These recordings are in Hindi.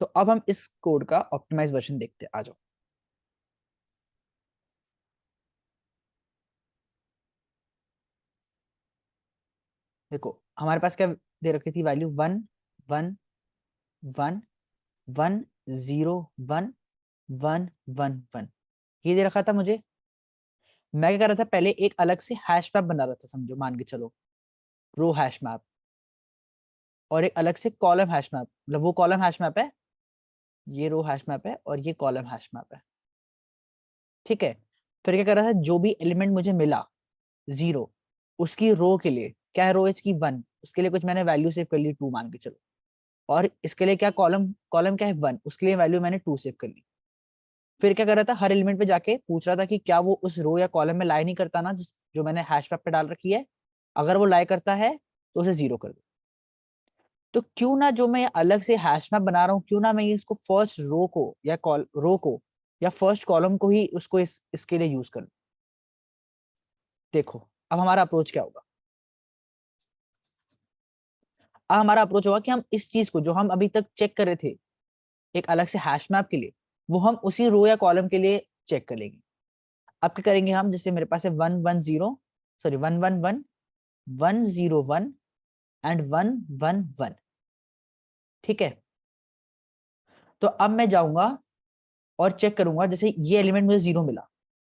तो अब हम इस कोड का ऑप्टिमाइज वर्जन देखते हैं, आ जाओ। देखो हमारे पास क्या दे रखी थी वैल्यू, 1 1 1 1 0 1 1 1 1, ये दे रखा था मुझे। मैं क्या कर रहा था, पहले एक अलग से हैश मैप बना रहा था, समझो मान के चलो, रो हैश मैप, और एक अलग से कॉलम हैश मैप, मतलब वो कॉलम हैश मैप है, ये रो हैश मैप है, और ये कॉलम हैश मैप है। ठीक है, फिर क्या कर रहा था, जो भी एलिमेंट मुझे मिला 0, उसकी रो के लिए क्या है, रो एच की 1, उसके लिए कुछ मैंने वैल्यू सेव कर ली 2 मान के चलो, और इसके लिए क्या, कॉलम कॉलम क्या है 1, उसके लिए वैल्यू मैंने 2 सेव कर ली। फिर क्या कर रहा था, हर एलिमेंट पे जाके पूछ रहा था कि क्या वो उस रो या कॉलम में लाई नहीं करता ना, जो मैंने हैश मैप पे डाल रखी है। अगर वो लाई करता है तो उसे 0 कर दो। तो क्यों ना जो मैं अलग से हैश मैप बना रहा हूँ, क्यों ना मैं इसको फर्स्ट रो को या रो को या फर्स्ट कॉलम को ही उसको इसके लिए यूज कर लूं। देखो अब हमारा अप्रोच क्या होगा। अब हमारा अप्रोच होगा कि हम इस चीज को जो हम अभी तक चेक कर रहे थे एक अलग से हैश मैप के लिए, वो हम उसी रो या कॉलम के लिए चेक कर लेंगे। अब क्या करेंगे हम, जैसे मेरे पास है 1 1 0, सॉरी 1 1 1 1 0 1 एंड 1 1 1। ठीक है, तो अब मैं जाऊंगा और चेक करूंगा, जैसे ये एलिमेंट मुझे 0 मिला,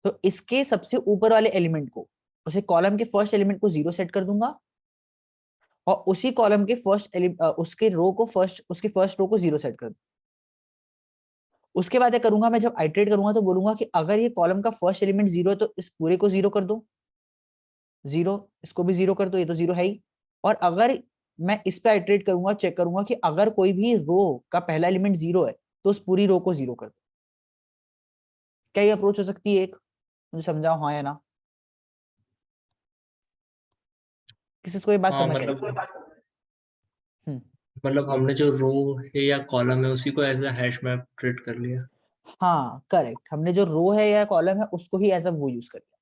तो इसके सबसे ऊपर वाले एलिमेंट को, उसे कॉलम के फर्स्ट एलिमेंट को 0 सेट कर दूंगा, और उसी कॉलम के उसके रो को फर्स्ट, उसके फर्स्ट रो को 0 सेट कर दूंगा। उसके बाद क्या करूंगा, मैं जब आइटरेट करूंगा तो बोलूंगा कि अगर ये कॉलम का फर्स्ट एलिमेंट 0 है तो इस पूरे को 0 कर दो, 0, इसको भी 0 कर दो, ये तो 0 है ही। और अगर मैं इस पे आइटरेट करूंगा, चेक करूंगा कि अगर कोई भी रो का पहला एलिमेंट 0 है तो उस पूरी रो को 0 कर दो। क्या ये अप्रोच हो सकती है एक, मुझे समझाओ हाँ या ना, किसी को ये बात हाँ समझ आई? मतलब, हम्म। हमने जो रो है या कॉलम है उसी को as a hash map treat कर लिया। हाँ करेक्ट, हमने जो रो है या कॉलम है उसको ही एज अ वो यूज कर लिया।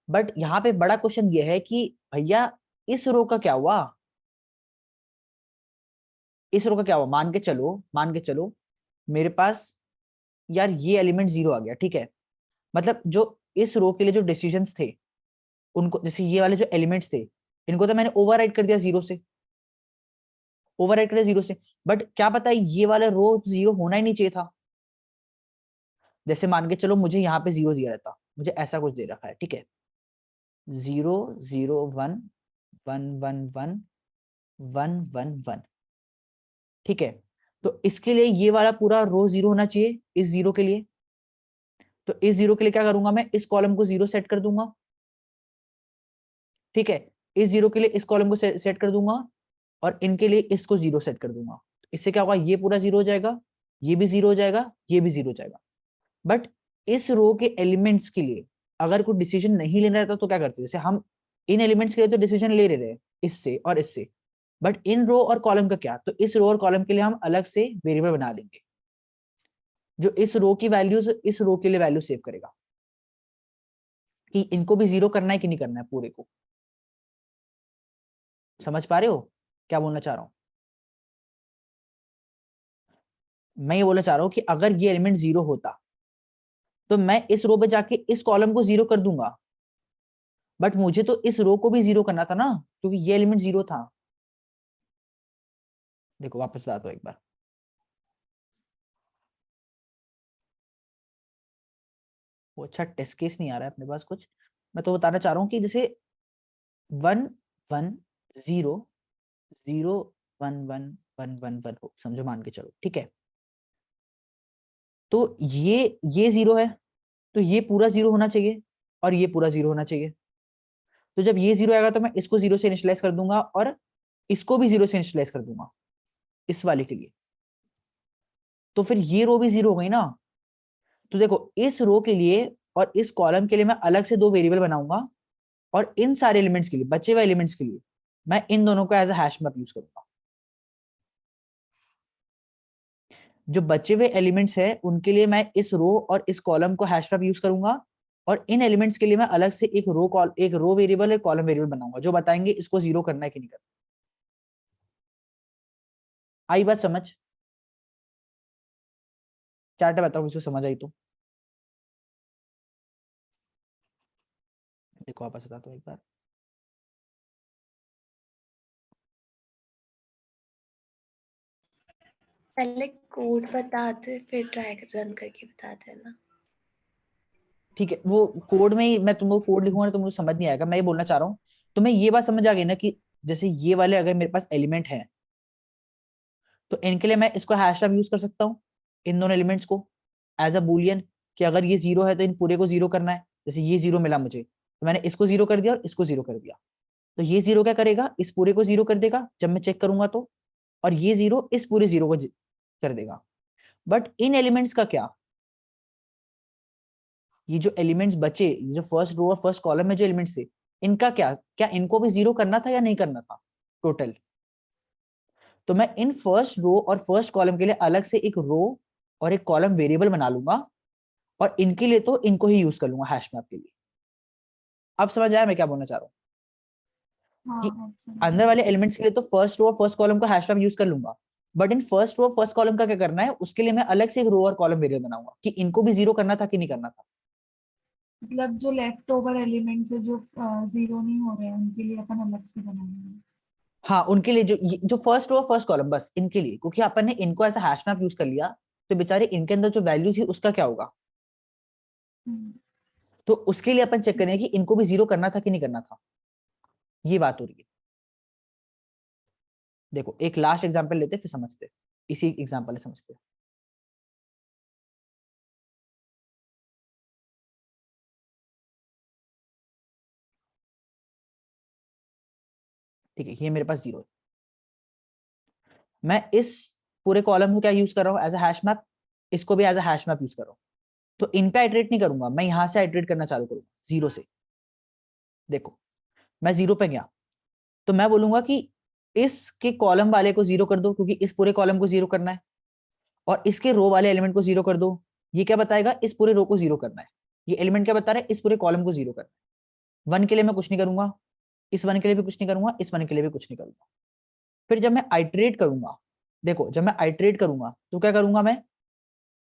बट यहाँ पे बड़ा क्वेश्चन ये है कि भैया इस रो का क्या हुआ, इस रो का क्या हुआ, मान के चलो मेरे पास यार ये एलिमेंट 0 आ गया, ठीक है। मतलब जो इस रो के लिए जो डिसीजंस थे, उनको, जैसे ये वाले जो एलिमेंट्स थे, इनको तो मैंने ओवरराइड कर दिया 0 से, ओवरराइड कर दिया 0 से। बट क्या पता ये वाला रो 0 होना ही नहीं चाहिए था। जैसे मान के चलो मुझे यहाँ पे 0 दिया रहता, मुझे ऐसा कुछ दे रखा है, ठीक है, 0 0 1 1 1 1 1 1। ठीक है, तो इसके लिए ये वाला पूरा रो 0 होना चाहिए इस 0 के लिए। तो इस 0 के लिए क्या करूंगा, मैं इस कॉलम को 0 सेट कर दूंगा। ठीक है, इस 0 के लिए इस कॉलम को सेट कर दूंगा, और इनके लिए इसको 0 सेट कर दूंगा। इससे क्या होगा, ये पूरा 0 हो जाएगा, ये भी 0 हो जाएगा, ये भी 0 हो जाएगा। बट इस रो के एलिमेंट्स के लिए अगर कोई डिसीजन नहीं लेना रहता तो क्या करते, जैसे हम इन एलिमेंट्स के लिए तो डिसीजन ले रहे हैं इससे और इससे, बट इन रो और कॉलम का क्या, तो इस रो और कॉलम के लिए हम अलग से वेरिएबल बना देंगे जो इस रो की वैल्यूज इस रो के लिए वैल्यू सेव करेगा, कि इनको भी 0 करना है कि नहीं करना है पूरे को। समझ पा रहे हो क्या बोलना चाह रहा हूं? मैं ये बोलना चाह रहा हूँ कि अगर ये एलिमेंट 0 होता तो मैं इस रो पे जाके इस कॉलम को 0 कर दूंगा, बट मुझे तो इस रो को भी 0 करना था ना, क्योंकि ये एलिमेंट 0 था। देखो वापस आता हूं एक बार। वो अच्छा टेस्ट केस नहीं आ रहा है अपने पास कुछ। मैं तो बताना चाह रहा हूँ कि जैसे 1 1 0 0 1 1 1 1 हो, समझो मान के चलो, ठीक है। तो ये 0 है, तो ये पूरा 0 होना चाहिए, और ये पूरा 0 होना चाहिए। तो जब ये 0 आएगा तो मैं इसको 0 से इनिशियलाइज कर दूंगा, और इसको भी 0 से इनिशियलाइज कर दूंगा इस वाले के लिए। तो फिर ये रो भी 0 हो गई ना। तो देखो इस रो के लिए और इस कॉलम के लिए मैं अलग से दो वेरिएबल बनाऊंगा, और इन सारे एलिमेंट्स के लिए, बचे हुए एलिमेंट्स के लिए, मैं इन दोनों को as a hash map use करूंगा। जो बचे हुए एलिमेंट्स है उनके लिए मैं इस रो और इस कॉलम को हैश मैप यूज करूंगा, और इन एलिमेंट्स के लिए मैं अलग से एक रो वेरिएबल एक कॉलम वेरिएबल बनाऊंगा जो बताएंगे इसको 0 करना है कि नहीं करना। आई बात समझ? चैट में बताओ किसी को समझ आई तो। देखो वापस बताता हूँ एक बार। पहले कोड बताते फिर ट्राई रन करके बताते ना। ठीक है, वो कोड में ही मैं तुमको कोड लिखूंगा ना तो मुझे समझ नहीं आएगा। मैं ये बोलना चाह रहा हूँ, तुम्हें ये बात समझ आ गई ना कि जैसे ये वाले अगर मेरे पास एलिमेंट है तो इनके लिए मैं इसको हैश टैग यूज कर सकता हूँ, इन दोनों एलिमेंट्स को एज अ बुलियन, कि अगर ये जीरो है तो इन पूरे को जीरो करना है। जैसे ये जीरो मिला मुझे तो मैंने इसको जीरो कर दिया और इसको जीरो कर दिया, तो ये जीरो क्या करेगा, इस पूरे को जीरो कर देगा जब मैं चेक करूंगा तो, और ये जीरो इस पूरे जीरो को कर देगा। बट इन एलिमेंट्स का क्या, ये जो एलिमेंट्स बचे, ये जो फर्स्ट रो और फर्स्ट कॉलम में जो एलिमेंट्स थे, इनका क्या, क्या इनको भी जीरो करना था या नहीं करना था टोटल। तो मैं इन फर्स्ट रो और फर्स्ट कॉलम के लिए अलग से एक रो और एक कॉलम वेरिएबल बना लूंगा, और इनके लिए तो इनको ही यूज कर लूंगा हैश मैप के लिए। अब समझ आया मैं क्या बोलना चाह रहा हूँ, कि अंदर वाले एलिमेंट्स के लिए तो फर्स्ट रो और फर्स्ट कॉलम का हैश मैप यूज कर लूंगा, बट इन फर्स्ट रो और फर्स्ट कॉलम का क्या करना है, उसके लिए मैं अलग से एक रो और कॉलम वेरिएबल बनाऊंगा कि इनको भी जीरो करना था कि नहीं करना था। मतलब जो लेफ्ट ओवर एलिमेंट्स है जो जीरो नहीं हो रहे हैं उनके लिए अपन अलग से बनाएंगे। हाँ, उनके लिए जो फर्स्ट रो और फर्स्ट कॉलम, बस इनके लिए, क्योंकि अपन ने इनको ऐसा हैश मैप यूज कर लिया तो बेचारे इनके अंदर जो वैल्यू थी उसका क्या होगा। तो उसके लिए अपन चेक करें कि इनको भी जीरो करना था कि नहीं करना था, ये बात हो रही है। देखो एक लास्ट एग्जांपल लेते फिर समझते, इसी एग्जांपल से समझते। ठीक है, ये मेरे पास जीरो है, मैं इस पूरे कॉलम को क्या यूज कर रहा हूँ एज अ हैश मैप, इसको भी as a hash map use कर रहा हूँ। तो इन पे आइटरेट नहीं करूंगा, मैं यहां से आइटरेट करना चालू करूंगा जीरो से। देखो मैं जीरो पे गया तो मैं बोलूंगा कि इसके कॉलम वाले को जीरो कर दो क्योंकि इस पूरे कॉलम को जीरो करना है, और इसके रो वाले एलिमेंट को जीरो कर दो। ये क्या बताएगा, इस पूरे रो को जीरो करना है। ये एलिमेंट क्या बता रहा है, इस पूरे कॉलम को जीरो करना है। वन के लिए मैं कुछ नहीं करूंगा, इस वन के लिए भी कुछ नहीं करूंगा, इस वन के लिए भी कुछ नहीं करूंगा। फिर जब मैं आइटरेट करूंगा, देखो जब मैं आइटरेट करूंगा तो क्या करूंगा, मैं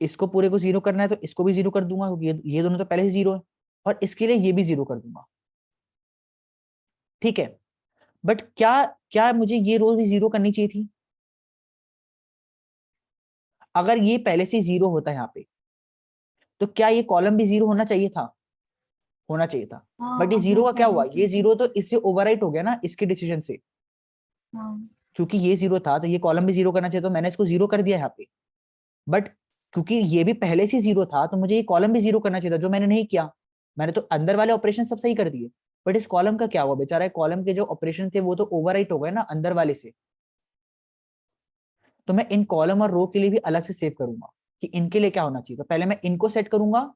इसको पूरे को जीरो करना है तो इसको भी जीरो कर दूंगा क्योंकि ये दोनों तो पहले ही जीरो है, और इसके लिए ये भी जीरो कर दूंगा। ठीक है, बट क्या क्या मुझे ये रो भी जीरो करनी चाहिए थी। अगर ये पहले से जीरो होता है यहाँ पे तो क्या ये कॉलम भी जीरो होना चाहिए था, होना चाहिए था। बट ये हाँ जीरो वो का क्या पहले हुआ, से ये ही। जीरो तो इससे ओवरराइट हो गया ना इसके डिसीजन से, हाँ क्योंकि ये जीरो था तो ये कॉलम भी जीरो करना चाहिए, तो मैंने इसको जीरो कर दिया यहाँ पे। बट क्योंकि ये भी पहले से जीरो था तो मुझे ये कॉलम भी जीरो करना चाहिए था, जो मैंने नहीं किया। मैंने तो अंदर वाले ऑपरेशन सब सही कर दिए, बट इस कॉलम का क्या हुआ, बेचारा कॉलम के जो ऑपरेशन थे वो तो ओवरराइट हो गए ना अंदर वाले से। तो मैं इन कॉलम और रो के लिए भी अलग से सेव करूंगा कि इनके लिए क्या होना चाहिए। तो पहले मैं इनको सेट करूंगा,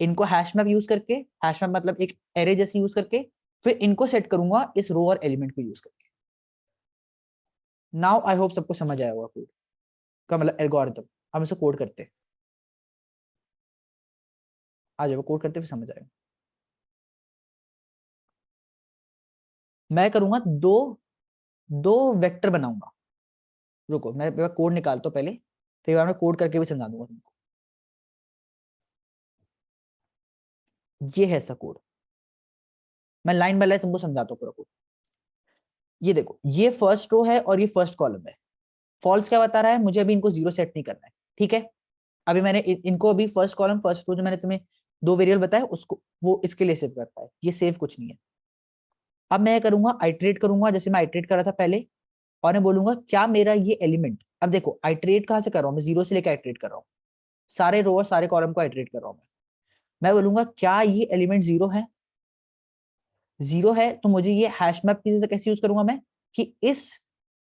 इनको हैश मैप यूज करके, हैश मैप मतलब एक एरे जैसे यूज करके, फिर इनको सेट करूंगा इस रो और एलिमेंट को यूज करके। नाउ आई होप सबको समझ आया होगा कोड का मतलब एल्गोरिथम। हम इसे कोड करते हैं, आ जाओ कोड करते फिर समझ आएगा। मैं करूंगा दो दो वेक्टर बनाऊंगा। रुको मैं कोड निकालता हूं पहले, फिर मैं कोड करके भी समझा दूंगा तुमको। ये है ऐसा कोड, मैं लाइन बाय लाइन तुमको समझाता हूँ पूरा कोड। ये देखो ये फर्स्ट रो है और ये फर्स्ट कॉलम है। फॉल्स क्या बता रहा है, मुझे अभी इनको जीरो सेट नहीं करना है। ठीक है, अभी मैंने इनको अभी फर्स्ट कॉलम फर्स्ट रो जो मैंने तुम्हें दो वेरिएबल बताया उसको वो इसके लिए सेव करता है, ये सेव कुछ नहीं है। अब मैं करूंगा आइटरेट करूंगा जैसे मैं आइटरेट कर रहा था पहले, और मैं बोलूंगा क्या मेरा ये एलिमेंट, अब देखो आइटरेट कहां से कर रहा हूं मैं, जीरो से लेकर आइटरेट कर रहा हूँ, सारे रो और सारे कॉलम को आइटरेट कर रहा हूं मैं बोलूंगा क्या ये एलिमेंट जीरो है। जीरो है तो मुझे ये हैश मैप की कैसे यूज करूंगा मैं, कि इस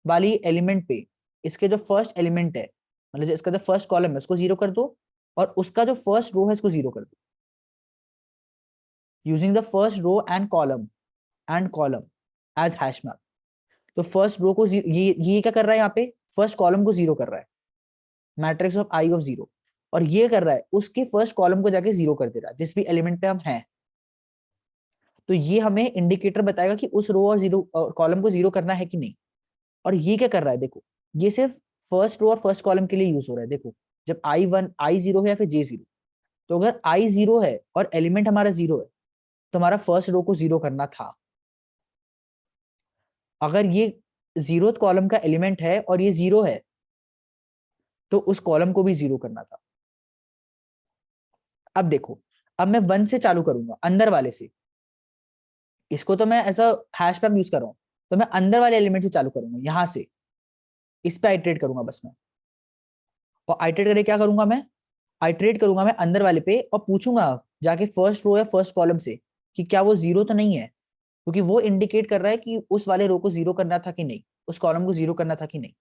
वाली एलिमेंट पे इसके जो फर्स्ट एलिमेंट है, मतलब जो इसका जो फर्स्ट कॉलम है उसको जीरो कर दो, और उसका जो फर्स्ट रो है उसको जीरो कर दो, using the first row and column as hash map. तो फर्स्ट रो को ये क्या कर रहा है, यहाँ पे फर्स्ट कॉलम को जीरो कर रहा है, matrix of I of zero, और ये कर रहा है उसके फर्स्ट कॉलम को जाके जीरो कर दे रहा है जिस भी एलिमेंट पे हम हैं। तो ये हमें इंडिकेटर बताएगा कि उस रो और जीरो कॉलम को जीरो करना है कि नहीं। और ये क्या कर रहा है, देखो ये सिर्फ फर्स्ट रो और फर्स्ट कॉलम के लिए यूज हो रहा है। देखो जब I1 I0 है या फिर J0। तो अगर I0 है और एलिमेंट हमारा 0 है तो हमारा फर्स्ट रो को 0 करना था। अगर ये 0th कॉलम का एलिमेंट है और ये 0 है तो उस कॉलम को भी 0 करना था। अब देखो, अब मैं 1 से चालू करूंगा, अंदर वाले से। इसको तो मैं ऐसा हैश टैग यूज कर रहा हूं, तो मैं अंदर वाले एलिमेंट से चालू करूंगा, यहां से इस पे आइटरेट करूंगा बस मैं। और आइटरेट करके क्या करूंगा मैं, आइटरेट करूंगा मैं अंदर वाले पे और पूछूंगा जाके फर्स्ट रो या फर्स्ट कॉलम से कि क्या वो 0 तो नहीं है, क्योंकि वो इंडिकेट कर रहा है कि उस वाले रो को 0 करना था कि नहीं, उस कॉलम को 0 करना था कि नहीं।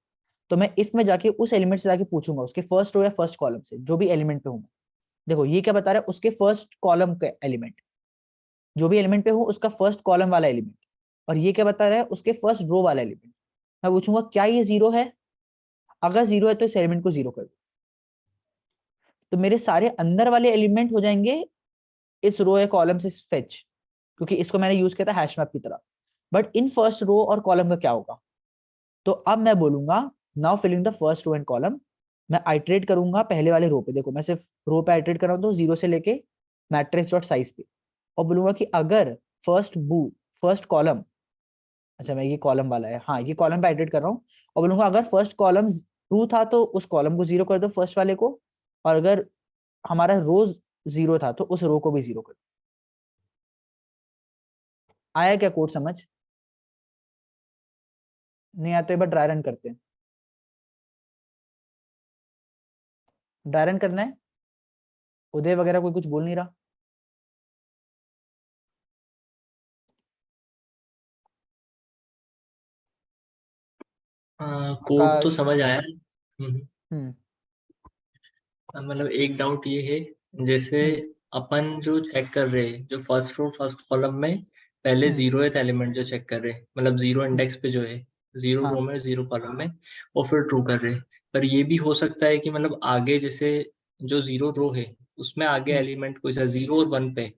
तो मैं इफ में जाके उस एलिमेंट से जाके पूछूंगा, उसके फर्स्ट रो या फर्स्ट कॉलम से, जो भी एलिमेंट पे हूं। देखो ये क्या बता रहा है, उसके फर्स्ट कॉलम का एलिमेंट, जो भी एलिमेंट पे हो उसका फर्स्ट कॉलम वाला एलिमेंट। और ये क्या बता रहा है, उसके फर्स्ट रो वाला एलिमेंट। मैं पूछूंगा क्या ये 0 है, अगर 0 है तो इस एलिमेंट को 0 कर दो। तो मेरे सारे अंदर वाले एलिमेंट हो जाएंगे इस रो या कॉलम से फेच, क्योंकि इसको मैंने यूज किया था हैश मैप की तरह। बट इन फर्स्ट रो और कॉलम का क्या होगा, तो अब मैं बोलूंगा now filling the first row and column. मैं आइटरेट करूंगा पहले वाले रो पे। देखो मैं सिर्फ रो पे आइटरेट कर रहा हूं, तो 0 से लेके मैट्रिक्स डॉट साइज पे। और बोलूंगा कि अगर फर्स्ट कॉलम, अच्छा मैं ये कॉलम वाला है, हाँ ये कॉलम पे आइटरेट कर रहा हूँ। और बोलूंगा अगर फर्स्ट कॉलम ट्रू था तो उस कॉलम को 0 कर दो, फर्स्ट वाले को। और अगर हमारा रो 0 था तो उस रो को भी 0 कर दो। आया क्या कोड समझ? नहीं आया तो एक बार ड्राई रन करते हैं। ड्राई रन करना है। उदय वगैरह कोई कुछ बोल नहीं रहा। कोड तो आकाश। समझ आया। हम्म मतलब एक डाउट ये है, जैसे हम्म अपन जो चेक कर रहे हैं, जो फर्स्ट रो फर्स्ट कॉलम में पहले हम्म 0 एलिमेंट जो चेक कर रहे हैं, मतलब 0 हम्म, इंडेक्स पे जो है, 0 रो हाँ में 0 कॉलम में, और फिर ट्रू कर रहे हैं। पर ये भी हो सकता है कि मतलब आगे जैसे जो 0 रो है उसमें आगे हम्म एलिमेंट कोई सा 0 और 1 पे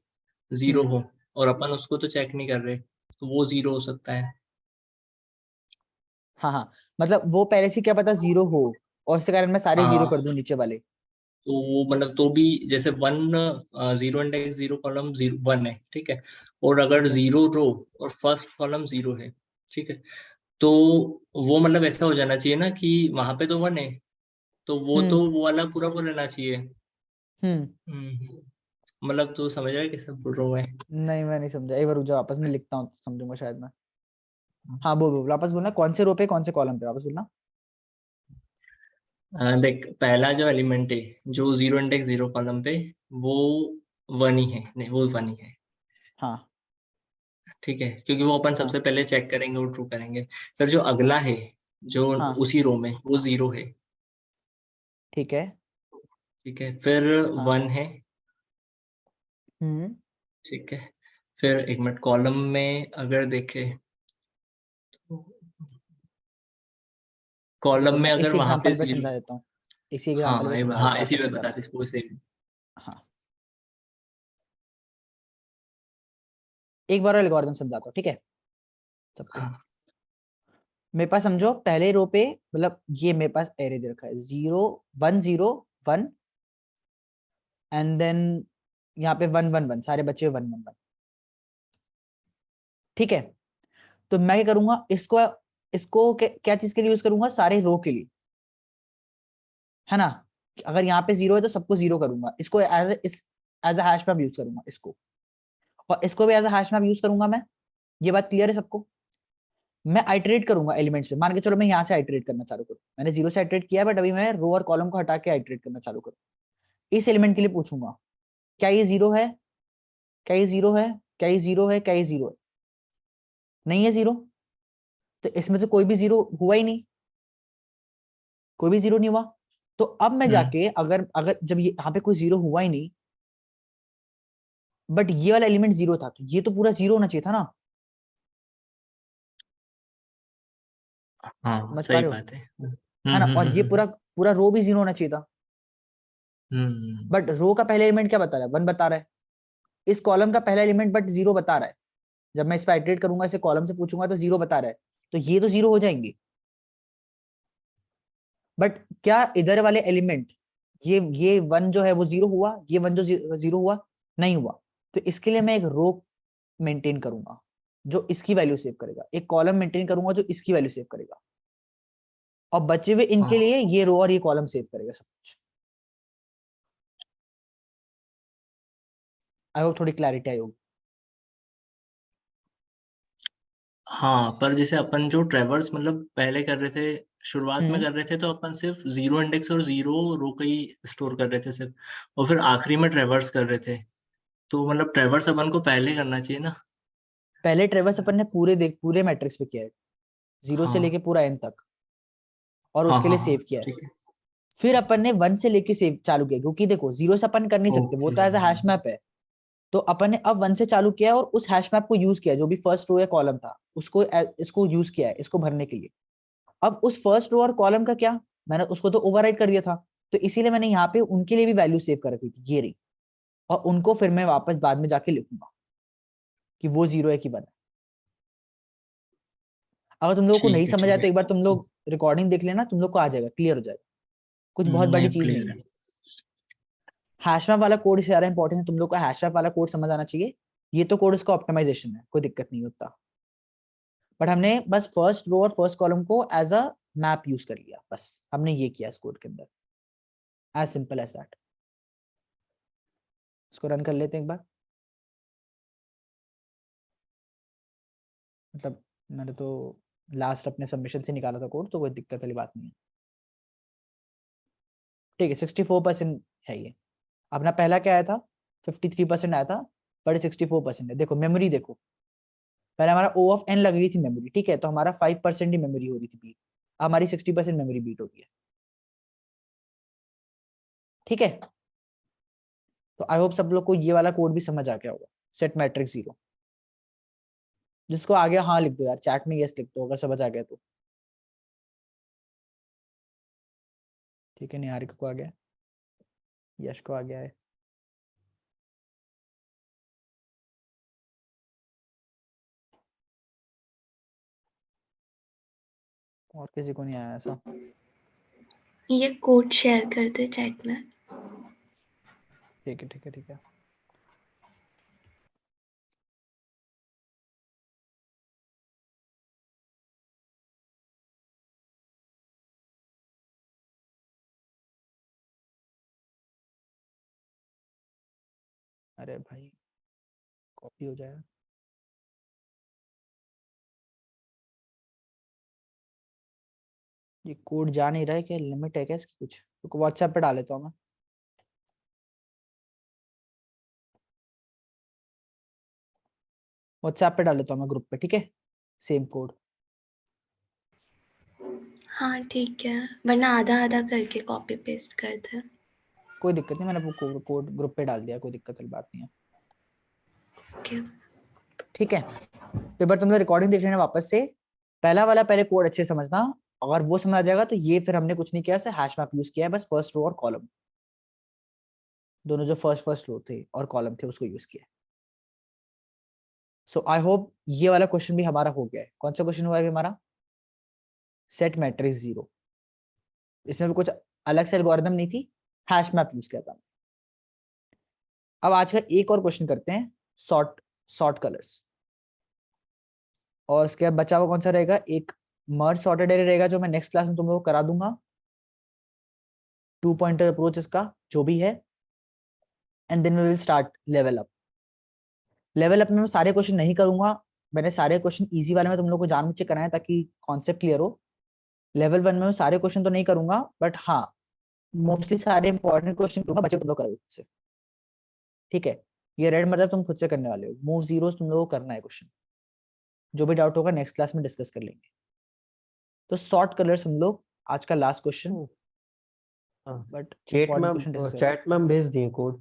0 हम्म हो, और अपन उसको तो चेक नहीं कर रहे, तो वो 0 हो सकता है। हाँ हाँ, मतलब वो पहले से क्या पता 0 हो, और इसके कारण मैं सारे 0 कर हाँ, दूं नीचे वाले। तो वो मतलब तो भी जैसे 0 इंडेक्स 0 कॉलम 0 1 है, ठीक है, और अगर ठीक है। 0 रो और फर्स्ट कॉलम 0 है, ठीक है, तो वो मतलब ऐसा हो जाना चाहिए ना कि वहां पे तो 1 है, हम्म तो वो वाला पूरा पूरा रहना चाहिए। हम्म मतलब तो समझ रहा है कैसे बोल रहा हूँ मैं? नहीं मैं नहीं समझा, एक बार रुक जाओ, वापस में लिखता हूँ तो समझूंगा शायद मैं। हाँ बोल बोल वापस बोलना, कौन से रो पे कौन से कॉलम पे, वापस बोलना। देख, पहला जो एलिमेंट है जो 0 इंडेक्स 0 कॉलम पे, वो 1 ही है, नहीं वो 1 ही है, हाँ ठीक है, क्योंकि वो अपन हाँ सबसे पहले चेक करेंगे और ट्रू करेंगे। फिर जो अगला है, जो हाँ उसी रो में, वो 0 है, ठीक है। ठीक है, फिर हाँ 1 है, हम्म ठीक है, फिर एक मिनट, कॉलम में अगर देखे, देखो कॉलम में मैं अगर इस वहां पे एग्जांपल पे 0, समझा देता हूँ, इसी एग्जांपल हाँ पे समझा हाँ देता हूँ, इसी वापस में से बता दोहरा। दे वो सेम। हाँ एक बार एल्गोरिथम समझाता हूँ, ठीक है सबको। हाँ मेरे पास समझो पहले रो पे, मतलब ये मेरे पास एरे दे रखा है 0 1 0 1, एंड देन यहाँ पे 1 1 1, सारे बच्चे 1 1 1, ठीक है। तो मैं क्या करूंगा, इसको इसको क्या चीज के लिए यूज करूंगा, सारे रो के लिए, है ना। अगर यहाँ पे 0 है तो सबको 0 करूंगा, इसको एज हैश मैप यूज करूंगा इसको, और इसको भी एज हैश मैप यूज करूंगा मैं। ये बात क्लियर है सबको? मैं आइटरेट करूंगा एलिमेंट्स पे, मान के चलो मैं यहाँ से आइटरेट करना चालू करूँ, मैंने 0 से आइटरेट किया है, बट अभी मैं रो और कॉलम को हटा के आइटरेट करना चालू करूँ। इस एलिमेंट के लिए पूछूंगा क्या ये 0 है, क्या ये 0 है, क्या ये 0 है, क्या ये 0 है। नहीं है 0, तो इसमें से कोई भी 0 हुआ ही नहीं, कोई भी 0 नहीं हुआ। तो अब मैं हम्म जाके अगर अगर जब ये यहाँ पे कोई 0 हुआ ही नहीं, बट ये वाला एलिमेंट 0 था, तो ये तो पूरा 0 होना चाहिए था ना। हाँ, समझ पा सही रहे हो, बात है। है ना। और ये पूरा पूरा रो भी 0 होना चाहिए था, हम्म बट रो का पहला एलिमेंट क्या बता रहा है, 1 बता रहा है। इस कॉलम का पहला एलिमेंट बट 0 बता रहा है। जब मैं इस पर आइटरेट करूंगा, इसे कॉलम से पूछूंगा तो 0 बता रहा है, तो ये तो 0 हो जाएंगे। बट क्या इधर वाले एलिमेंट ये 1 जो है वो 0 हुआ, ये 1 जो 0 हुआ नहीं हुआ, तो इसके लिए मैं एक रो मेंटेन करूंगा जो इसकी वैल्यू सेव करेगा, एक कॉलम मेंटेन करूंगा जो इसकी वैल्यू सेव करेगा, और बचे हुए इनके हाँ लिए ये रो और ये कॉलम सेव करेगा सब कुछ। आई होप थोड़ी क्लैरिटी आई होगी। हाँ, पर जैसे अपन जो ट्रेवर्स मतलब पहले कर रहे थे, शुरुआत में हम्म कर रहे थे, तो अपन सिर्फ 0 इंडेक्स और 0 रो का ही स्टोर कर रहे थे सिर्फ, और फिर आखिरी में ट्रेवर्स कर रहे थे। तो मतलब ट्रेवर्स अपन को पहले करना चाहिए ना। पहले ट्रेवर्स अपन ने पूरे मैट्रिक्स पे किया है, 0 से हाँ लेके पूरा n तक, और हाँ उसके हाँ लिए हाँ, सेव किया है। ठीक है। फिर अपन ने 1 से लेके सेव चालू किया, क्योंकि देखो 0 से अपन कर नहीं सकते, वो ओके। तो एज अ हैश मैप है। तो अपन ने अब 1 से चालू किया और उस हैश मैप को यूज किया, जो भी फर्स्ट रो या कॉलम था उसको इसको यूज किया है इसको भरने के लिए। अब उस फर्स्ट रो और कॉलम का क्या, मैंने उसको तो ओवरराइट कर दिया था, तो इसीलिए मैंने यहाँ पे उनके लिए भी वैल्यू सेव कर रखी थी, ये रही, और उनको फिर मैं वापस बाद में जाके लिखूंगा कि वो 0 है कि 1 है। अगर तुम लोगों को नहीं समझ आया ठीक तो है। एक बार तुम लोग रिकॉर्डिंग देख लेना, तुम लोग को आ जाएगा, क्लियर हो जाएगा, कुछ बहुत बड़ी नहीं, चीज नहीं क्लियर है। है। हैशमैप वाला कोड इससे ज्यादा इंपॉर्टेंट है, तुम लोग को हैशमैप वाला कोड समझ आना चाहिए। ये तो कोड इसका ऑप्टिमाइजेशन है, कोई दिक्कत नहीं होता, बट हमने बस फर्स्ट रो और फर्स्ट कॉलम को एज अ मैप यूज कर लिया, बस हमने ये किया इस कोड के अंदर, एज सिंपल एज दैट। इसको रन कर लेते हैं एक बार। मतलब मैंने तो लास्ट अपने सबमिशन से निकाला था कोड, तो कोई दिक्कत वाली बात नहीं है। ठीक है, 64% है ये। अपना पहला क्या आया था, 53% आया था, बट 64% है। देखो मेमोरी देखो, पहले हमारा O ऑफ n लग रही थी मेमोरी, ठीक है, तो हमारा 5% ही मेमोरी हो रही थी बीट, हमारी 60% मेमोरी बीट हो गई है। ठीक है, तो आई होप सब लोग को ये वाला कोड भी समझ आ गया होगा, सेट मैट्रिक्स 0। जिसको आ गया हाँ लिख दो यार, चैट में यस लिख दो अगर समझ आ गया तो। ठीक है, निहारिका को आ गया, यश को आ गया है। और किसी को नहीं आया ऐसा? ये कोड शेयर कर दे चैट में। ठीक है ठीक है ठीक है। अरे भाई कॉपी हो जाएगा। ये कोड जा नहीं रहा है क्या, लिमिट है क्या इसकी कुछ? तो व्हाट्सएप पे डाल देता हूँ मैं। व्हाट्सएप पे डाल देता हूँ मैं ग्रुप पे, ठीक है, सेम कोड। हाँ ठीक है, वरना आधा आधा करके कॉपी पेस्ट कर दे। कोई दिक्कत नहीं, मैंने वो कोड ग्रुप पे डाल दिया, कोई दिक्कत वाली बात नहीं है। ओके। ठीक है, तो एक बार तुम लोग रिकॉर्डिंग देख लेना वापस से, पहला वाला पहले कोड अच्छे से समझना, अगर वो समझ आ जाएगा तो ये फिर हमने कुछ नहीं किया, हैश मैप यूज किया है, बस फर्स्ट रो और कॉलम, दोनों जो फर्स्ट रो थे और कॉलम थे उसको यूज किया। सो आई होप ये वाला क्वेश्चन भी हमारा हो गया है। कौन सा क्वेश्चन हुआ है अभी हमारा? Set matrix 0। इसमें भी कुछ अलग से एल्गोरिथम नहीं थी, हैश मैप यूज किया था। अब आज का एक और क्वेश्चन करते हैं, सॉर्ट सॉर्ट कलर्स, और उसके बाद बचा हुआ कौन सा रहेगा, एक मर्ज सॉर्टेड एरे रहेगा, जो मैं नेक्स्ट क्लास में तुम लोगों को करा दूंगा, 2 पॉइंटर अप्रोच इसका जो भी है, and then we will start level up. Level up में मैं सारे क्वेश्चन नहीं करूंगा, मैंने सारे क्वेश्चन इजी वाले में तुम लोग को जानबूझ के कराए ताकि कॉन्सेप्ट क्लियर हो। लेवल 1 में मैं सारे क्वेश्चन तो नहीं करूंगा, बट हाँ मोस्टली सारे इंपॉर्टेंट क्वेश्चन करूंगा, बच्चे तुम लोग करोगे खुद से। ठीक है, ये रेड मतलब तुम खुद से करने वाले हो, मूव जीरो तुम लोगों को करना है क्वेश्चन, जो भी डाउट होगा नेक्स्ट क्लास में डिस्कस कर लेंगे। तो सॉर्ट कलर्स हम लोग आज का लास्ट क्वेश्चन, हाँ, बट चैट इंपॉर्टेंट में क्वेश्चन डिस्कस करेंगे। चैट में हम भेज दिए कोड,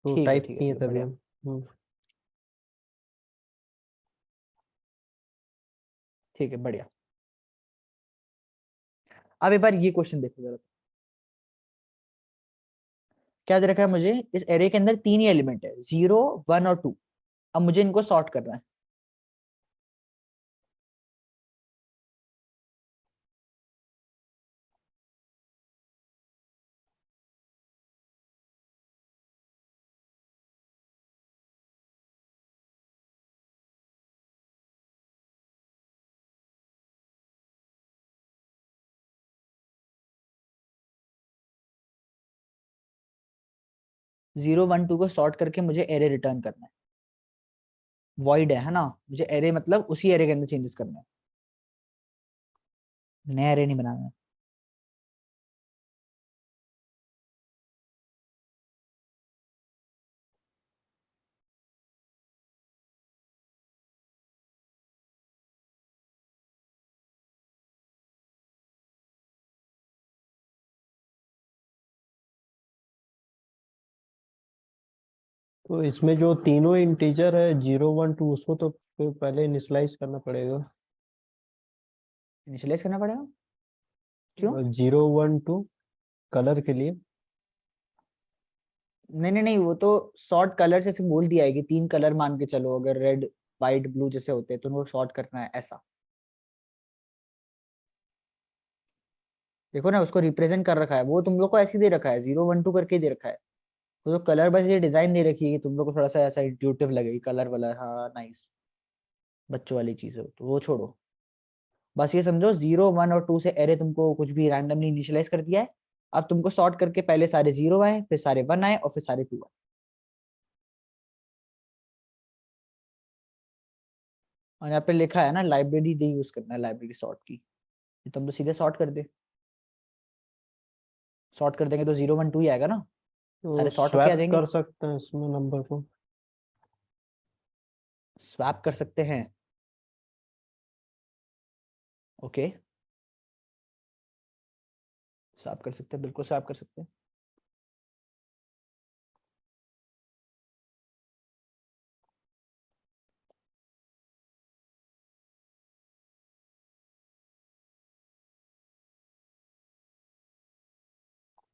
तो ठीक है टाइप ठीक है किए ठीक है, तभी बढ़िया। हम। ठीक है बढ़िया। अब एक बार ये क्वेश्चन देखो जरा, क्या दे रखा है मुझे, इस एरे के अंदर 3 ही एलिमेंट है, 0 1 और 2। अब मुझे इनको सॉर्ट करना है। 0 1 2 को सॉर्ट करके मुझे एरे रिटर्न करना है। वॉइड है ना, मुझे एरे मतलब उसी एरे के अंदर चेंजेस करना है, नया एरे नहीं बनाना है। तो इसमें जो तीनों इंटीजर है 0 1 2 उसको तो फिर पहले इनिशियलाइज करना पड़ेगा। इनिशियलाइज करना पड़ेगा, क्यों? 0 1 2 कलर के लिए। नहीं नहीं नहीं, वो तो सॉर्ट कलर से बोल दिया है कि 3 कलर मान के चलो, अगर रेड व्हाइट ब्लू जैसे होते हैं तो उनको सॉर्ट करना है ऐसा। देखो ना, उसको रिप्रेजेंट कर रखा है, वो तुम लोग को ऐसे ही दे रखा है, 0 1 2 करके ही दे रखा है। वो तो कलर बस ये डिजाइन दे रखी है कि तुम लोग को थोड़ा सा ऐसा इंट्यूटिव लगे, कलर वलर, हाँ नाइस, बच्चों वाली चीज है तो वो छोड़ो। बस ये समझो 0 1 और 2 से एरे तुमको कुछ भी रैंडमली इनिशियलाइज कर दिया है। अब तुमको सॉर्ट करके पहले सारे 0 आए, फिर सारे 1 आए और फिर सारे 2 आए। और यहाँ पे लिखा है ना लाइब्रेरी डी यूज करना है, लाइब्रेरी सॉर्ट की। तुम तो सीधे सॉर्ट कर दे, सॉर्ट कर देंगे तो 0 1 2 ही आएगा ना, तो सारे सॉर्ट होके आ स्वैप जाएंगे। कर सकते हैं इसमें नंबर को। स्वैप कर सकते हैं, ओके, स्वैप कर सकते हैं, बिल्कुल स्वैप कर सकते हैं।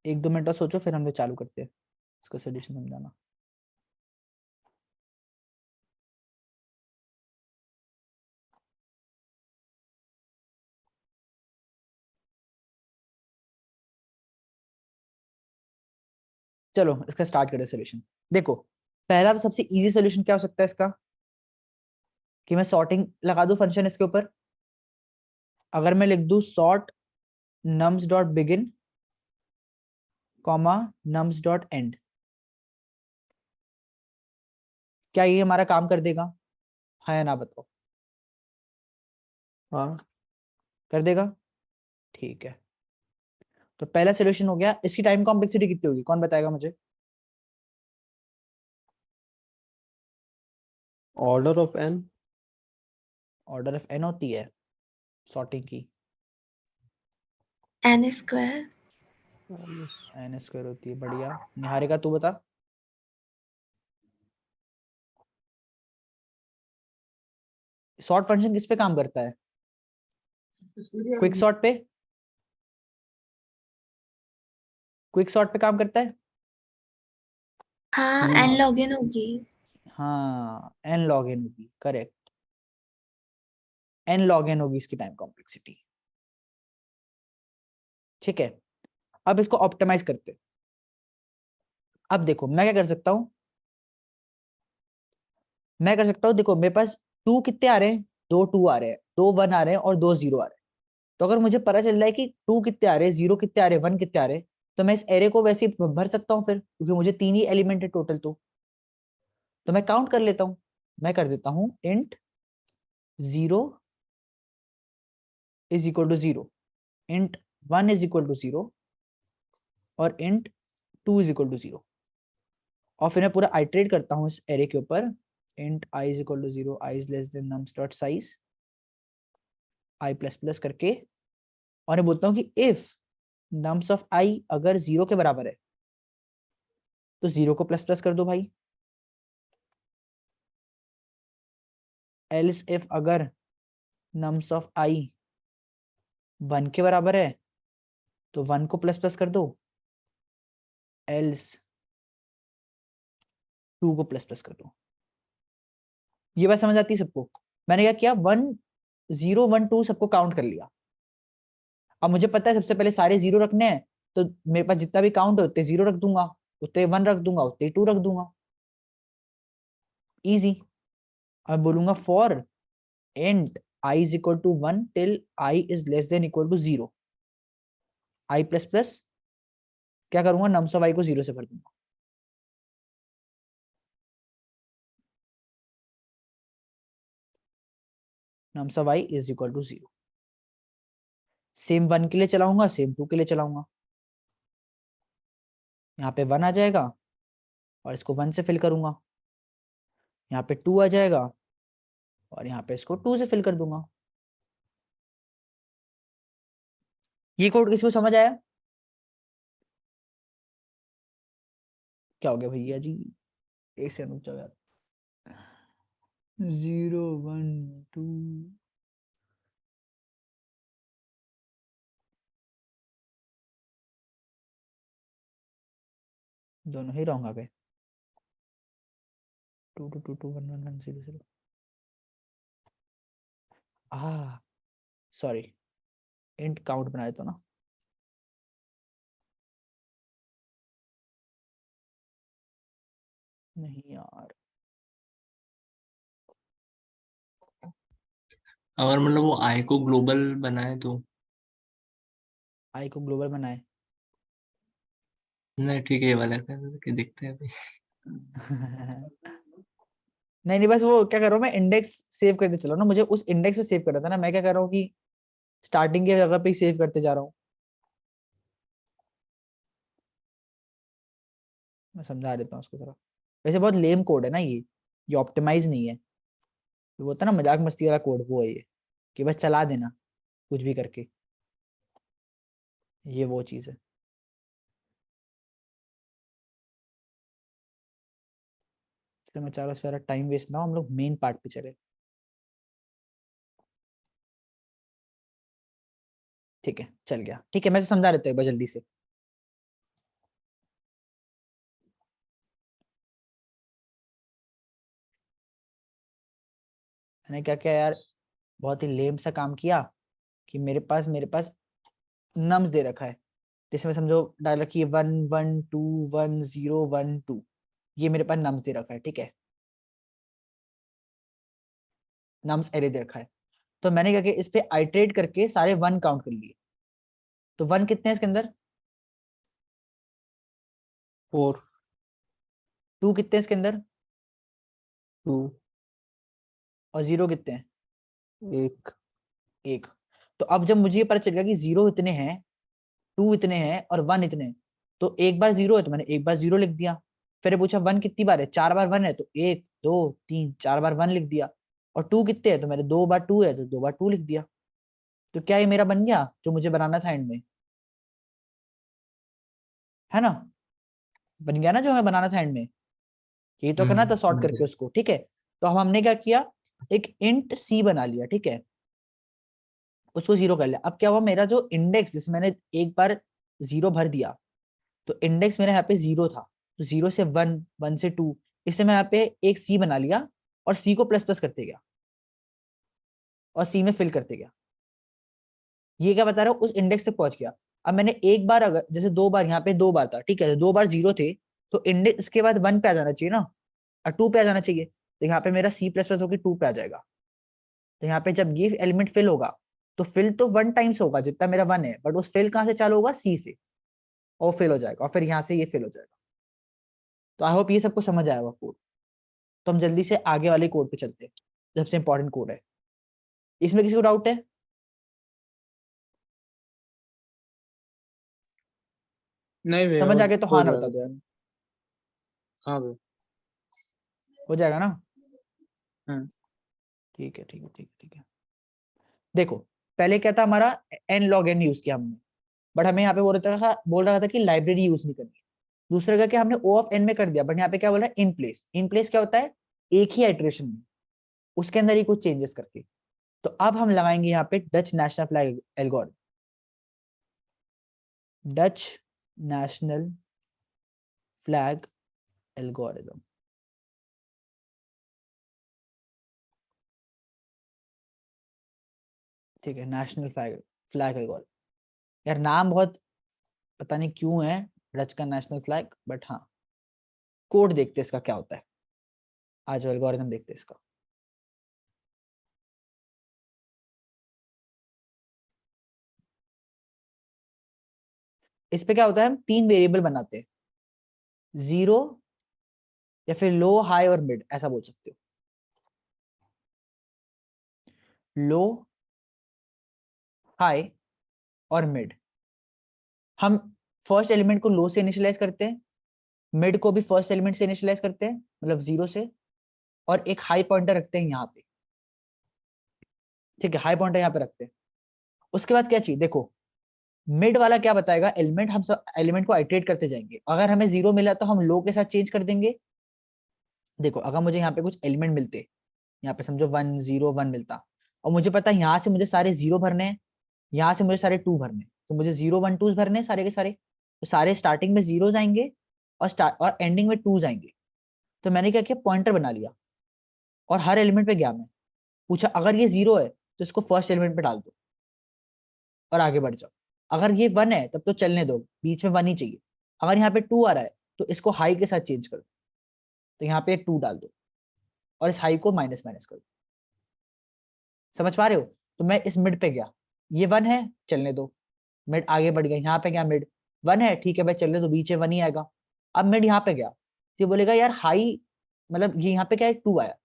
एक दो मिनट और सोचो, फिर हम लोग चालू करते हैं इसका सोल्यूशन समझाना। चलो इसका स्टार्ट करें सोल्यूशन। देखो, पहला तो सबसे इजी सोल्यूशन क्या हो सकता है इसका, कि मैं सॉर्टिंग लगा दूं फंक्शन इसके ऊपर। अगर मैं लिख दूं sort nums dot begin comma nums dot and, क्या ये हमारा काम कर देगा? हाँ या ना बताओ। हाँ। कर देगा, ठीक है। तो पहला सोल्यूशन हो गया। इसकी टाइम कॉम्प्लेक्सिटी कितनी होगी, कौन बताएगा मुझे? Order of N. Order of N होती है सॉर्टिंग की, n स्क्वायर। एन स्क्वायर होती है। बढ़िया, निहारिका तू बता। सॉर्ट फंक्शन किस पे काम करता है? क्विक सॉर्ट पे, क्विक सॉर्ट पे काम करता है। हाँ हम्म। n log n होगी। हाँ एन लॉग एन होगी, करेक्ट, एन लॉग एन होगी इसकी टाइम कॉम्प्लेक्सिटी। ठीक है, अब इसको ऑप्टिमाइज करते हैं। अब देखो मैं क्या कर सकता हूं, मैं कर सकता हूं, देखो मेरे पास 2 कितने आ रहे हैं, 2 2 आ रहे हैं, 2 1 आ रहे हैं और 2 0 आ रहे हैं। तो अगर मुझे पता चल रहा है कि 2 कितने आ रहे हैं, 0 कितने आ रहे हैं, 1 कितने आ रहे हैं, तो मैं इस एरे को वैसे ही भर सकता हूँ फिर, क्योंकि मुझे 3 ही एलिमेंट है टोटल। तो मैं काउंट कर लेता हूँ, मैं कर देता हूँ int 0 is equal to 0, int 1 is equal to 0 और इंट 2 इज इक्वल टू 0। और फिर मैं पूरा आइटरेट करता हूँ इस एरे के ऊपर, int i is equal to 0, i is less than nums dot size i plus plus करके, और मैं बोलता हूँ कि इफ nums ऑफ i अगर 0 के बराबर है तो 0 को प्लस प्लस कर दो भाई, एल्स इफ अगर nums ऑफ i 1 के बराबर है तो 1 को प्लस प्लस कर दो, एल्स 2 को प्लस प्लस कर दो। ये बात समझ आती है सबको? मैंने क्या किया, 1 0 1 2 सबको काउंट कर लिया। अब मुझे पता है सबसे पहले सारे 0 रखने हैं, तो मेरे पास जितना भी काउंट है उतने 0 रख दूंगा, उतने 1 रख दूंगा, उतने 2 रख दूंगा, इजी। अब बोलूंगा for int i is equal to 1 till i is less than equal to 0, i plus plus क्या करूंगा, nums ऑफ i को 0 से भर दूंगा। nums of I is equal to 0. Same 1 के लिए चलाऊंगा, सेम 2 के लिए चलाऊंगा। यहाँ पे 1 आ जाएगा और इसको 1 से फिल करूंगा, यहाँ पे 2 आ जाएगा और यहाँ पे इसको 2 से फिल कर दूंगा। ये कोड किसी को समझ आया? क्या हो गया भैया जी? एक सेकंड रुक जाओ यार। 0 1 2 दोनों ही रॉन्ग आ गए। 2 2 2 2 1 1 1 0 0। सॉरी, इंट काउंट बनाए तो ना। नहीं यार, अगर मतलब वो आई को ग्लोबल बनाए तो आई को ग्लोबल बनाए। नहीं ठीक है, ये वाला करके देखते हैं अभी। नहीं नहीं, बस वो क्या कर रहा हूँ मैं, इंडेक्स सेव करते चलो ना, मुझे उस इंडेक्स पे सेव कर रहा था ना। मैं क्या कर रहा हूँ कि स्टार्टिंग की जगह पे ही सेव करते जा रहा हूँ। मैं समझा देता हूँ उसको जरा। वैसे बहुत लेम कोड है ना ये ऑप्टिमाइज नहीं है। वो होता है ना मजाक मस्ती वाला कोड, वो है ये कि बस चला देना कुछ भी करके। ये वो चीज है। इसलिए मैं चाह रहा हूँ सारा टाइम वेस्ट ना हो, हम लोग मेन पार्ट पे चले। ठीक है, चल गया। ठीक है, मैं तो समझा देता हूँ एक बार जल्दी से। मैंने क्या किया यार, बहुत ही लेम सा काम किया कि मेरे पास नम्स दे रखा है, जिसमें समझो डाल रखी है 1 1 2 1 0 1 2। ये मेरे पास नम्स दे रखा है, ठीक है, नम्स एरे दे रखा है। तो मैंने क्या किया, इस पे आइटरेट करके सारे 1 काउंट कर लिए। तो 1 कितने हैं इसके अंदर? 4 2 कितने हैं इसके अंदर? 2 और 0 कितने हैं? 1 1। तो अब जब मुझे ये पता चल गया कि 0 इतने हैं, 2 इतने हैं और 1 इतने हैं, तो एक बार 0 है तो मैंने एक बार 0 लिख दिया। फिर पूछा 1 कितनी बार है, 4 बार 1 है, तो 1 2 3 4 बार 1 लिख दिया। और 2 कितने हैं, तो मैंने 2 बार 2 है तो 2 बार 2 लिख दिया। तो क्या ये मेरा बन गया जो मुझे बनाना था एंड में? है ना, बन गया ना जो हमें बनाना था एंड में। यही तो करना था सॉर्ट करके उसको, ठीक है। तो हमने क्या किया, एक इंट सी बना लिया, ठीक है, उसको 0 कर लिया। अब क्या हुआ, मेरा जो इंडेक्स जिसमें मैंने एक बार 0 भर दिया, तो इंडेक्स मेरा यहाँ पे 0 था, तो 0 से 1 1 से 2, इससे मैं यहाँ पे एक सी बना लिया और सी को प्लस प्लस करते गया और सी में फिल करते गया। ये क्या बता रहा हूँ, उस इंडेक्स तक पहुंच गया। अब मैंने एक बार, अगर जैसे 2 बार, यहाँ पे 2 बार था, ठीक है, 2 बार 0 थे, तो इंडेक्स के बाद 1 पे आ जाना चाहिए ना, और 2 पे आ जाना चाहिए। तो यहाँ पे मेरा सी प्लस प्लस होकर 2 पे आ जाएगा। तो यहाँ पे जब ये एलिमेंट फिल होगा, तो फिल तो 1 टाइम्स होगा जितना मेरा 1 है, बट उस फिल कहाँ से चालू होगा, सी से, और फिल हो जाएगा, और फिर यहाँ से ये फिल हो जाएगा। तो आई होप ये सबको समझ आया होगा कोड। तो हम जल्दी से आगे वाले कोड पे चलते हैं, सबसे इंपॉर्टेंट कोड है। इसमें किसी को डाउट है? नहीं भैया, समझ आ गया तो हो हाँ ना बता जाएगा। दो यार। हाँ भैया। हो जाएगा ना? हम्म। ठीक है ठीक है ठीक है ठीक है। देखो, पहले क्या था हमारा, n log n यूज किया हमने, बट हमें यहाँ पे बोल रहा था कि लाइब्रेरी यूज नहीं करनी। दूसरा क्या किया हमने, O ऑफ n में कर दिया, बट यहाँ पे क्या बोल रहा है, इन प्लेस। इन प्लेस क्या होता है, एक ही आइट्रेशन में उसके अंदर ही कुछ चेंजेस करके। तो अब हम लगाएंगे यहाँ पे Dutch national flag algorithm. Dutch national flag algorithm, ठीक है, नेशनल फ्लैग फ्लैग एल्गोरिथम। यार नाम बहुत पता नहीं क्यों है डच का नेशनल फ्लैग, बट हाँ, कोड देखते हैं इसका क्या होता है। आज एल्गोरिथम देखते हैं इसका। इस पे क्या होता है, हम 3 वेरिएबल बनाते हैं, 0 या फिर लो हाई और मिड, ऐसा बोल सकते हो। लो, हाई और मिड। हम फर्स्ट एलिमेंट को लो से इनिशियलाइज करते हैं, मिड को भी फर्स्ट एलिमेंट से इनिशियलाइज करते हैं मतलब 0 से, और एक हाई पॉइंटर रखते हैं यहाँ पे। ठीक है, हाई पॉइंटर यहाँ पे रखते हैं। उसके बाद क्या चाहिए देखो, मिड वाला क्या बताएगा, एलिमेंट हम सब एलिमेंट को आइटरेट करते जाएंगे। अगर हमें 0 मिला तो हम लो के साथ चेंज कर देंगे। देखो अगर मुझे यहाँ पे कुछ एलिमेंट मिलते, यहाँ पे समझो 1 0 1 मिलता, और मुझे पता है यहाँ से मुझे सारे 0 भरने हैं, यहाँ से मुझे सारे 2 भरने, तो मुझे 0 1 2 भरने हैं सारे के सारे। तो सारे स्टार्टिंग में 0 आएंगे और एंडिंग में 2 आएंगे। तो मैंने क्या किया, पॉइंटर बना लिया और हर एलिमेंट पे गया मैं, पूछा अगर ये 0 है तो इसको फर्स्ट एलिमेंट पे डाल दो और आगे बढ़ जाओ। अगर ये 1 है तब तो चलने दो, बीच में 1 ही चाहिए। अगर यहाँ पे 2 आ रहा है तो इसको हाई के साथ चेंज कर दो, तो यहाँ पे 2 डाल दो और इस हाई को माइनस माइनस कर दो। समझ पा रहे हो? तो मैं इस मिड पे गया, ये 1 है चलने दो, मिड आगे बढ़ गया, यहाँ पे गया मिड 1 है, ठीक है भाई चलने दो, बीच में 1 ही आएगा। अब मिड यहाँ पे गया, ये बोलेगा यार हाई, मतलब ये यहाँ पे क्या है 2 आया,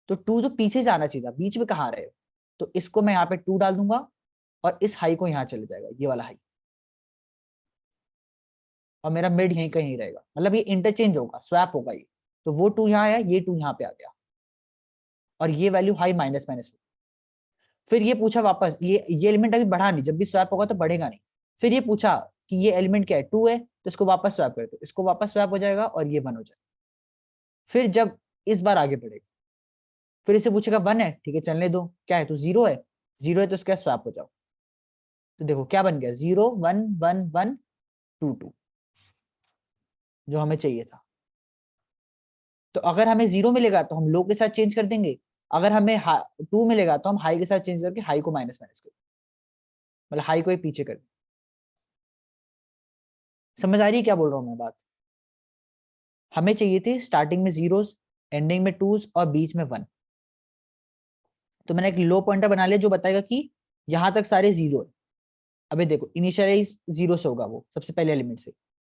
तो 2 तो पीछे से आना चाहिए था, बीच में कहाँ आ रहे हो, तो इसको मैं यहाँ पे 2 डाल दूंगा और इस हाई को यहाँ चले जाएगा, ये वाला हाई, और मेरा मिड यहीं कहीं रहेगा। मतलब ये इंटरचेंज होगा, स्वैप होगा ये, तो वो 2 यहाँ आया, ये 2 यहाँ पे आ गया, और ये वैल्यू हाई माइनस माइनस। फिर ये पूछा वापस, ये एलिमेंट अभी बढ़ा नहीं, जब भी स्वैप होगा तो बढ़ेगा नहीं। फिर ये पूछा कि ये एलिमेंट क्या है, 2 है, तो इसको वापस स्वैप कर दो, इसको वापस स्वैप हो जाएगा और ये 1 हो जाएगा। फिर जब इस बार आगे बढ़ेगा, फिर इसे पूछेगा 1 है, ठीक है चलने दो, क्या है तो 0 है, 0 है तो इसका स्वैप हो जाओ। तो देखो क्या बन गया, 0 1 1 1 2 2, जो हमें चाहिए था। तो अगर हमें 0 मिलेगा तो हम लो के साथ चेंज कर देंगे, अगर हमें 2 मिलेगा तो हम हाई के साथ चेंज करके हाई को माइनस माइनस कर, मतलब हाई को ही पीछे कर। समझ आ रही है क्या बोल रहा हूं मैं बात? हमें चाहिए थी स्टार्टिंग में 0s, एंडिंग में 2s और बीच में 1। तो मैंने एक लो पॉइंटर बना लिया जो बताएगा कि यहां तक सारे 0 है। अबे देखो इनिशियलाइज 0 से होगा वो सबसे पहले एलिमेंट से,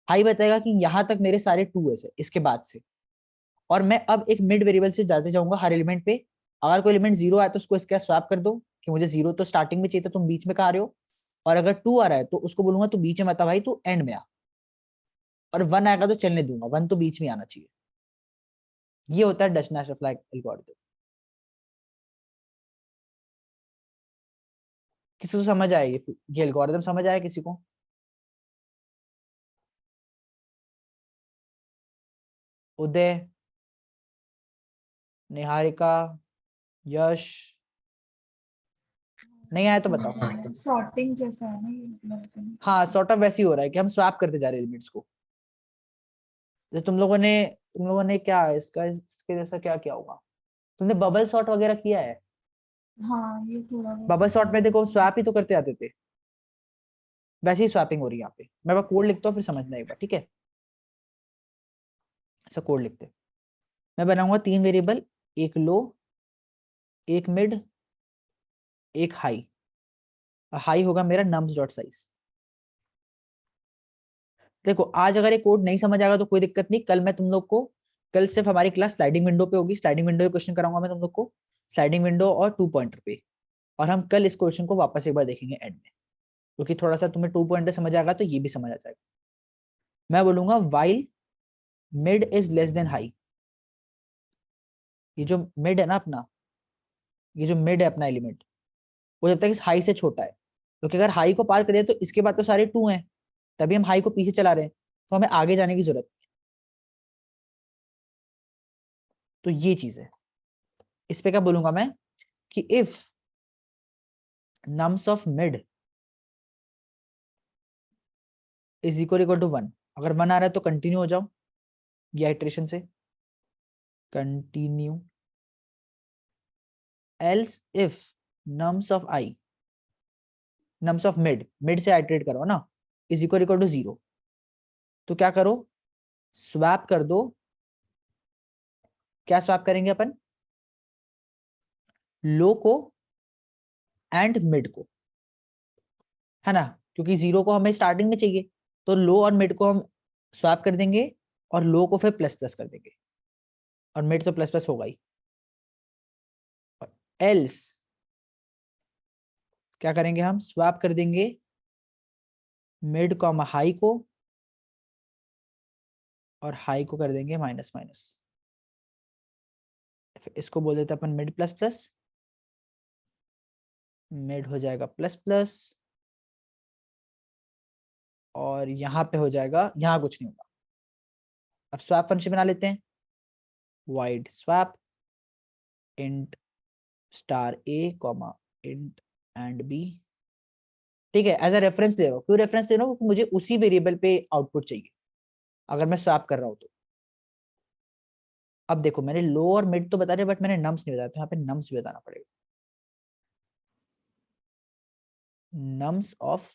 हाई बताएगा कि यहां तक मेरे सारे 2s है इसके बाद से, और मैं अब एक मिड वेरिएबल से जाते जाऊंगा हर एलिमेंट पे। अगर कोई एलिमेंट 0 आया तो उसको इसका स्वैप कर दो कि मुझे 0 तो स्टार्टिंग में चाहिए था, तुम बीच में कहा रहे हो। और अगर 2 आ रहा है तो उसको बोलूंगा तू बीच में मत आ भाई, तू एंड में आ। और 1 आएगा तो चलने दूंगा, 1 तो बीच में आना चाहिए। ये होता है डशनर एल्गोरिथम। किसी को समझ आया ये एल्गोरिथम समझ आया किसी को? उदय, निहारिका, यश, नहीं आया तो बताओ। सॉर्टिंग जैसा है ना ये मतलब। हाँ सॉर्ट ऑफ वैसे ही हो रहा है कि हम स्वैप करते जा रहे हैं एलिमेंट्स को। जैसे तुम लोगों ने क्या इसका इसके जैसा क्या किया होगा, तुमने बबल सॉर्ट वगैरह किया है? हाँ ये थोड़ा बहुत बबल सॉर्ट में देखो स्वैप ही तो करते आते थे, वैसे ही स्वैपिंग हो रही है यहाँ पे। मैं कोड लिखता हूँ फिर समझना एक बार, ठीक है? ऐसा कोड लिखते, मैं बनाऊंगा 3 वेरिएबल, एक लो, एक मिड, एक हाई। हाई होगा मेरा नम्स डॉट साइज। देखो आज अगर ये कोड नहीं समझ आएगा तो कोई दिक्कत नहीं, कल मैं तुम लोग को, कल सिर्फ हमारी क्लास स्लाइडिंग विंडो पे होगी, स्लाइडिंग विंडो के क्वेश्चन कराऊंगा मैं तुम लोग को, स्लाइडिंग विंडो और 2 पॉइंटर पे। और हम कल इस क्वेश्चन को वापस एक बार देखेंगे एंड में, क्योंकि थोड़ा सा तुम्हें 2 पॉइंटर समझ आएगा तो ये भी समझ आ जाएगा। मैं बोलूंगा while mid is less then high. ये जो मिड है ना अपना, ये जो मिड है अपना एलिमेंट, वो जब तक इस हाई से छोटा है, क्योंकि अगर हाई को पार करिए तो इसके बाद तो सारे 2 हैं, तभी हम हाई को पीछे चला रहे हैं, तो हमें आगे जाने की जरूरत है। तो ये चीज है। इस पे क्या बोलूंगा मैं कि if nums of mid is equal to 1, अगर 1 आ रहा है तो कंटिन्यू हो जाओ ये आइट्रेशन से, continue. Else if nums of I, nums of mid से आइट्रेट करो ना, इज इक्वल टू 0, तो क्या करो, स्वैप कर दो। क्या स्वैप करेंगे अपन, लो को एंड मिड को, है ना, क्योंकि 0 को हमें स्टार्टिंग में चाहिए, तो लो और मिड को हम स्वैप कर देंगे और लो को फिर प्लस प्लस कर देंगे, और मिड तो प्लस प्लस होगा ही। एल्स क्या करेंगे हम, स्वैप कर देंगे मिड कॉमा हाई को, और हाई को कर देंगे माइनस माइनस। इसको बोल देते अपन मिड प्लस प्लस, मिड हो जाएगा प्लस प्लस, और यहाँ पे हो जाएगा, यहाँ कुछ नहीं होगा। अब स्वैप फंक्शन बना लेते हैं, void swap int star a comma int and b. ठीक है, एज अ रेफरेंस दे रहा हूँ। क्यों रेफरेंस दे रहा हूँ, मुझे उसी वेरिएबल पे आउटपुट चाहिए अगर मैं स्वैप कर रहा हूँ तो। अब देखो मैंने लो और मिड तो बता रहे, बट मैंने नम्स नहीं बताया, तो यहाँ पे नम्स भी बताना पड़ेगा। नम्स ऑफ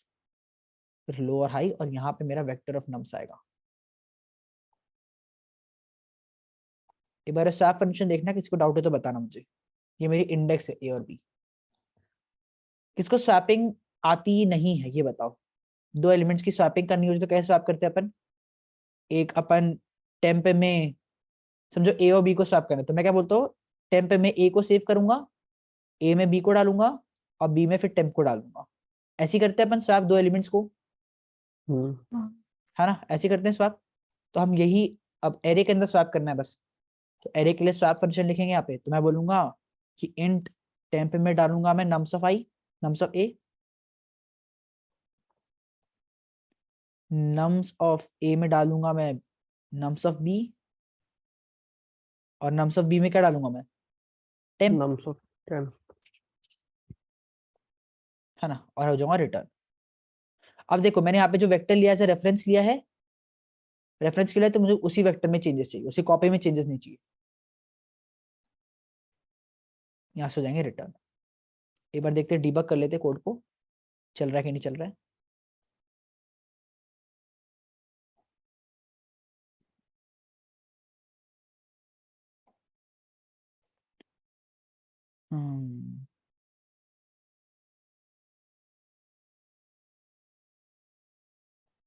लो और हाई, और यहाँ पे मेरा वेक्टर ऑफ नम्स आएगा। एक बार स्वैप फंक्शन देखना, किसको डाउट है तो बताना मुझे। ये मेरी इंडेक्स है ए और बी। किसको स्वैपिंग आती नहीं है ये बताओ। दो एलिमेंट्स की स्वैपिंग करनी हो तो कैसे स्वैप करते हैं अपन। एक अपन टेम्प में, समझो ए और बी को स्वैप करना है, तो मैं क्या बोलता हूँ, टेम्प में ए को सेव करूंगा, ए में बी को डालूंगा, और बी में फिर टेम्प को डाल दूंगा। ऐसे ही करते हैं अपन स्वैप दो एलिमेंट्स को, है ना, ऐसे करते हैं स्वैप। तो हम यही अब एरे के अंदर स्वैप करना है बस। तो एरे के लिए स्वैप फंक्शन लिखेंगे यहाँ पे, तो मैं बोलूंगा कि इंट टेम्प में डालूंगा मैं nums of I, nums of A, nums of A में डालूंगा मैं नम्स ऑफ बी, और नम्स ऑफ बी में क्या डालूंगा मैं, टेम्प, नम्स ऑफ टेम्प। है ना, और हो जाऊंगा रिटर्न। अब देखो मैंने यहाँ पे जो वेक्टर लिया है रेफरेंस लिया है, रेफरेंस के लिए तो मुझे उसी वेक्टर में चेंजेस चाहिए, उसी कॉपी में चेंजेस नहीं चाहिए। यहाँ से हो जाएंगे रिटर्न। एक बार देखते हैं, डीबग कर लेते हैं कोड को, चल रहा है कि नहीं चल रहा है।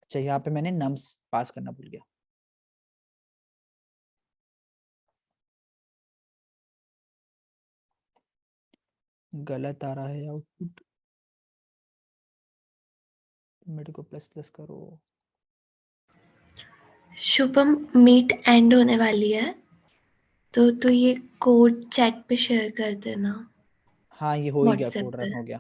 अच्छा, यहाँ पे मैंने नम्स पास करना भूल गया। गलत आ रहा है आउटपुट, मेरे को प्लस प्लस करो। शुभम मीट एंड होने वाली है, तो ये कोड चैट पे शेयर कर देना हाँ ये हो ही गया, व्हाट्सएप कोड पर। रन हो गया।